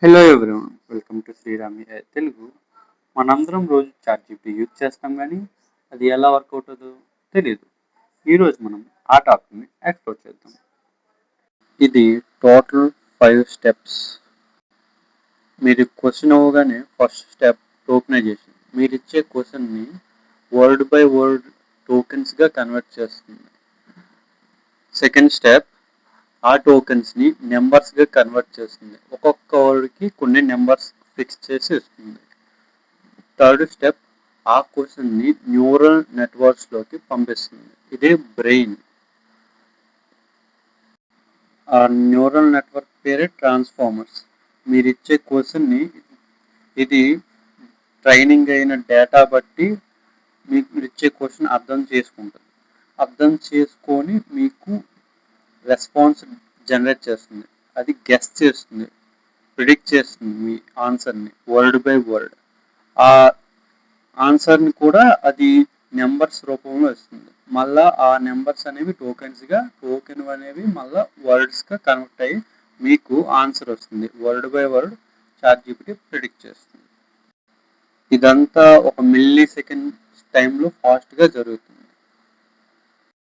Hello everyone, welcome to Srirami Telugu. మనందరం రోజు ChatGPT use చేస్తాం కానీ అది ఎలా వర్క్ అవుతుందో తెలియదు. ఈరోజు మనం ఆ టాపిక్ని ఎక్స్ప్లోర్ చేద్దాం. ఇది టోటల్ 5 స్టెప్స్. మీరు క్వశ్చన్ అవ్వగానే ఫస్ట్ స్టెప్ టోకెనైజేషన్. మీరు ఇచ్చే క్వశ్చన్ని వర్డ్ బై వర్డ్ టోకెన్స్గా కన్వర్ట్ చేస్తుంది. సెకండ్ స్టెప్ ఆ టోకెన్స్ని నెంబర్స్గా కన్వర్ట్ చేస్తుంది. ఒక్కొక్క వర్డ్కి కొన్ని నెంబర్స్ ఫిక్స్ చేసి ఇస్తుంది. థర్డ్ స్టెప్ ఆ క్వశ్చన్ని న్యూరల్ నెట్వర్క్స్లోకి పంపిస్తుంది. ఇదే బ్రెయిన్. ఆ న్యూరల్ నెట్వర్క్ పేరే ట్రాన్స్ఫార్మర్స్. మీరు ఇచ్చే క్వశ్చన్ని ఇది ట్రైనింగ్ అయిన డేటా బట్టి మీరు ఇచ్చే క్వశ్చన్ అర్థం చేసుకుంటుంది. అర్థం చేసుకొని మీకు రెస్పాన్స్ జనరేట్ చేస్తుంది. అది గెస్ చేస్తుంది, ప్రిడిక్ట్ చేస్తుంది మీ ఆన్సర్ని వర్డ్ బై వర్డ్. ఆ ఆన్సర్ని కూడా అది నెంబర్స్ రూపంలో ఇస్తుంది. మళ్ళీ ఆ నెంబర్స్ అనేవి టోకెన్ అనేవి మళ్ళీ వర్డ్స్గా కన్వర్ట్ అయ్యి మీకు ఆన్సర్ వస్తుంది. Word by word ChatGPT predict చేస్తుంది. ఇదంతా ఒక మిల్లీ సెకండ్ టైంలో ఫాస్ట్గా జరుగుతుంది.